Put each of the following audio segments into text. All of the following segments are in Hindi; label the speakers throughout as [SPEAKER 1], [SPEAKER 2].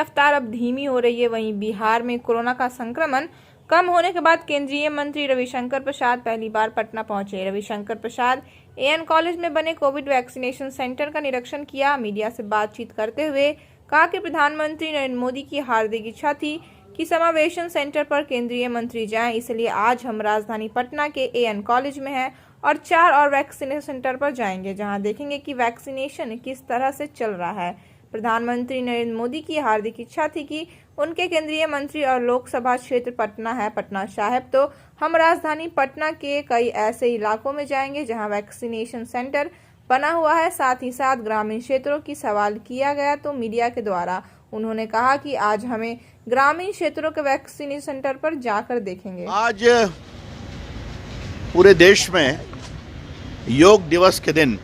[SPEAKER 1] रफ्तार अब धीमी हो रही है। वहीं बिहार में कोरोना का संक्रमण कम होने के बाद केंद्रीय मंत्री रविशंकर प्रसाद पहली बार पटना पहुंचे। रविशंकर प्रसाद एएन कॉलेज में बने कोविड वैक्सीनेशन सेंटर का निरीक्षण किया। मीडिया से बातचीत करते हुए कहा कि प्रधानमंत्री नरेंद्र मोदी की हार्दिक इच्छा थी कि समावेशन सेंटर पर केंद्रीय मंत्री जाएं, इसलिए आज हम राजधानी पटना के एएन कॉलेज में हैं और 4 और वैक्सीनेशन सेंटर पर जाएंगे, जहां देखेंगे कि वैक्सीनेशन किस तरह से चल रहा है। प्रधानमंत्री नरेंद्र मोदी की हार्दिक इच्छा थी कि उनके केंद्रीय मंत्री और लोकसभा क्षेत्र पटना है, पटना साहिब, तो हम राजधानी पटना के कई ऐसे इलाकों में जाएंगे जहां वैक्सीनेशन सेंटर बना हुआ है। साथ ही साथ ग्रामीण क्षेत्रों की सवाल किया गया तो मीडिया के द्वारा उन्होंने कहा कि आज हमें ग्रामीण क्षेत्रों के वैक्सीनेशन सेंटर पर जाकर देखेंगे।
[SPEAKER 2] आज पूरे देश में योग दिवस के दिन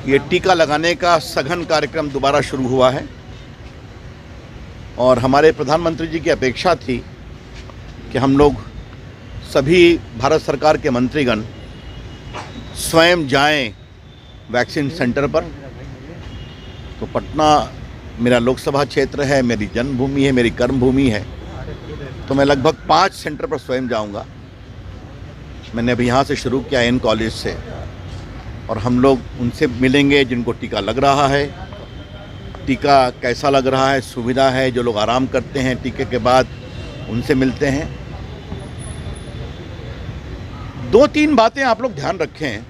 [SPEAKER 2] ये टीका लगाने का सघन कार्यक्रम दोबारा शुरू हुआ है और हमारे प्रधानमंत्री जी की अपेक्षा थी कि हम लोग सभी भारत सरकार के मंत्रीगण स्वयं जाएं वैक्सीन सेंटर पर। तो पटना मेरा लोकसभा क्षेत्र है, मेरी जन्मभूमि है, मेरी कर्मभूमि है, तो मैं लगभग 5 सेंटर पर स्वयं जाऊंगा। मैंने अभी यहाँ से शुरू किया एएन कॉलेज से, और हम लोग उनसे मिलेंगे जिनको टीका लग रहा है, टीका कैसा लग रहा है, सुविधा है, जो लोग आराम करते हैं टीके के बाद उनसे मिलते हैं। 2-3 बातें आप लोग ध्यान रखें।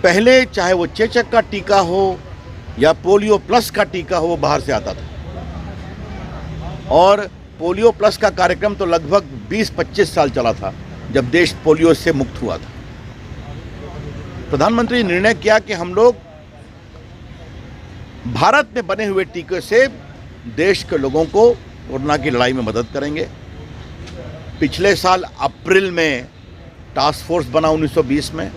[SPEAKER 2] पहले चाहे वो चेचक का टीका हो या पोलियो प्लस का टीका हो, वो बाहर से आता था, और पोलियो प्लस का कार्यक्रम तो लगभग 20-25 साल चला था जब देश पोलियो से मुक्त हुआ था। प्रधानमंत्री ने निर्णय किया कि हम लोग भारत में बने हुए टीके से देश के लोगों को कोरोना की लड़ाई में मदद करेंगे। पिछले साल अप्रैल में टास्क फोर्स बना 1920 में,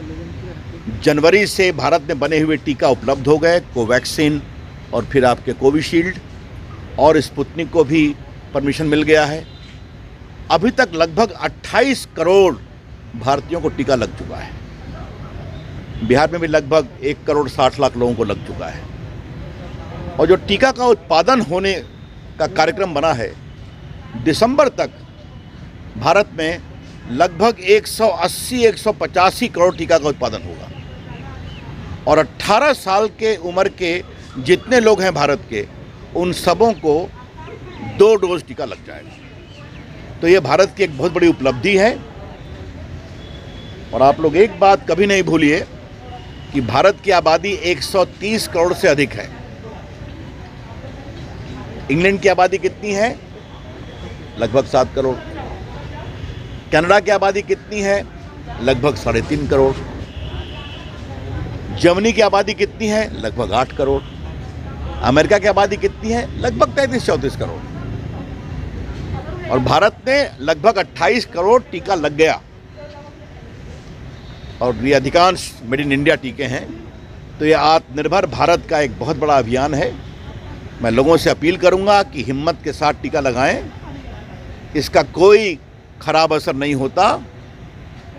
[SPEAKER 2] जनवरी से भारत में बने हुए टीका उपलब्ध हो गए, कोवैक्सीन और फिर आपके कोविशील्ड, और स्पुतनिक को भी परमिशन मिल गया है। अभी तक लगभग 28 करोड़ भारतीयों को टीका लग चुका है। बिहार में भी लगभग 1 करोड़ 60 लाख लोगों को लग चुका है, और जो टीका का उत्पादन होने का कार्यक्रम बना है, दिसंबर तक भारत में लगभग 180-185 करोड़ टीका का उत्पादन होगा, और 18 साल के उम्र के जितने लोग हैं भारत के, उन सबों को 2 डोज टीका लग जाएगा। तो ये भारत की एक बहुत बड़ी उपलब्धि है। और आप लोग एक बात कभी नहीं भूलिए कि भारत की आबादी 130 करोड़ से अधिक है। इंग्लैंड की आबादी कितनी है? लगभग 7 करोड़। कनाडा की आबादी कितनी है? लगभग 3.5 करोड़। जर्मनी की आबादी कितनी है? लगभग 8 करोड़। अमेरिका की आबादी कितनी है? लगभग 33-34 करोड़। और भारत ने लगभग 28 करोड़ टीका लग गया, और ये अधिकांश मेड इन इंडिया टीके हैं। तो ये आत्मनिर्भर भारत का एक बहुत बड़ा अभियान है। मैं लोगों से अपील करूंगा कि हिम्मत के साथ टीका लगाएं, इसका कोई खराब असर नहीं होता।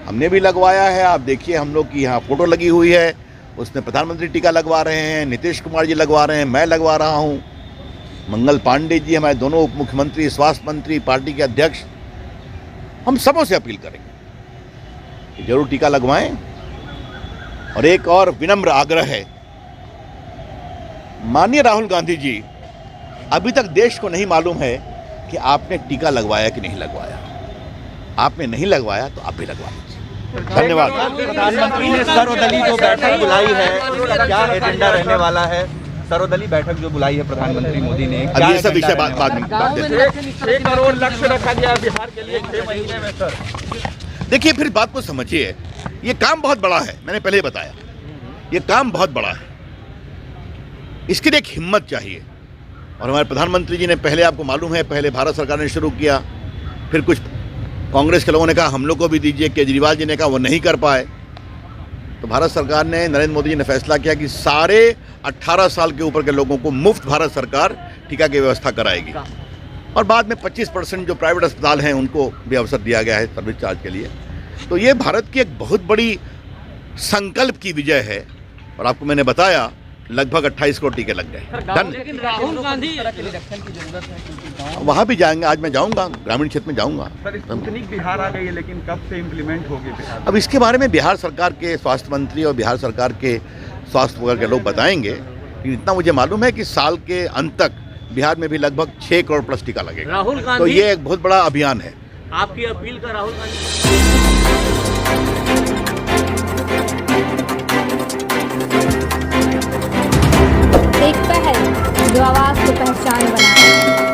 [SPEAKER 2] हमने भी लगवाया है, आप देखिए हम लोग की यहाँ फोटो लगी हुई है, उसमें प्रधानमंत्री टीका लगवा रहे हैं, नीतीश कुमार जी लगवा रहे हैं, मैं लगवा रहा हूँ, मंगल पांडे जी हमारे दोनों उप मुख्यमंत्री, स्वास्थ्य मंत्री, पार्टी के अध्यक्ष, हम सबों से अपील करेंगे कि जरूर टीका लगवाएं। और एक और विनम्र आग्रह है, माननीय राहुल गांधी जी, अभी तक देश को नहीं मालूम है कि आपने टीका लगवाया कि नहीं लगवाया। आपने नहीं लगवाया तो आप भी लगवा लीजिए। धन्यवाद।
[SPEAKER 3] प्रधानमंत्री ने सर्वदलीय जो बैठक बुलाई है, उसका क्या एजेंडा रहने वाला है? सर्वदलीय बैठक जो बुलाई है प्रधानमंत्री मोदी ने,
[SPEAKER 2] अब ये सब विषय बाद में बात देते हैं।
[SPEAKER 3] 6 करोड़ लक्ष्य रखा गया बिहार के लिए 6 महीने में। सर
[SPEAKER 2] देखिए, फिर बात को समझिए, ये काम बहुत बड़ा है, मैंने पहले ही बताया, ये काम बहुत बड़ा है, इसके लिए एक हिम्मत चाहिए। और हमारे प्रधानमंत्री जी ने पहले, आपको मालूम है, पहले भारत सरकार ने शुरू किया, फिर कुछ कांग्रेस के लोगों ने कहा हम लोग को भी दीजिए, केजरीवाल जी ने कहा वो नहीं कर पाए, तो भारत सरकार ने, नरेंद्र मोदी जी ने फैसला किया कि सारे 18 साल के ऊपर के लोगों को मुफ्त भारत सरकार टीका की व्यवस्था कराएगी। और बाद में 25% जो प्राइवेट अस्पताल हैं उनको भी अवसर दिया गया है सर्विस चार्ज के लिए। तो ये भारत की एक बहुत बड़ी संकल्प की विजय है। और आपको मैंने बताया लगभग 28 करोड़ टीके लग गए। डन।
[SPEAKER 4] लेकिन राहुल गांधी
[SPEAKER 2] वहाँ भी जाएंगे, आज मैं जाऊँगा, ग्रामीण क्षेत्र में जाऊँगा।
[SPEAKER 3] सर स्पुतनिक बिहार आ गई है, लेकिन कब से इम्प्लीमेंट होगी बिहार?
[SPEAKER 2] अब इसके बारे में बिहार सरकार के स्वास्थ्य मंत्री और बिहार सरकार के स्वास्थ्य विभाग के लोग बताएंगे, लेकिन इतना मुझे मालूम है कि साल के अंत तक बिहार में भी लगभग 6 करोड़ प्लस टीका लगेगा।
[SPEAKER 4] राहुल
[SPEAKER 2] तो
[SPEAKER 4] गांधी
[SPEAKER 2] ये एक बहुत बड़ा अभियान है।
[SPEAKER 4] आपकी अपील का राहुल गांधी
[SPEAKER 5] एक पहल जो आवाज को पहचान बनाए।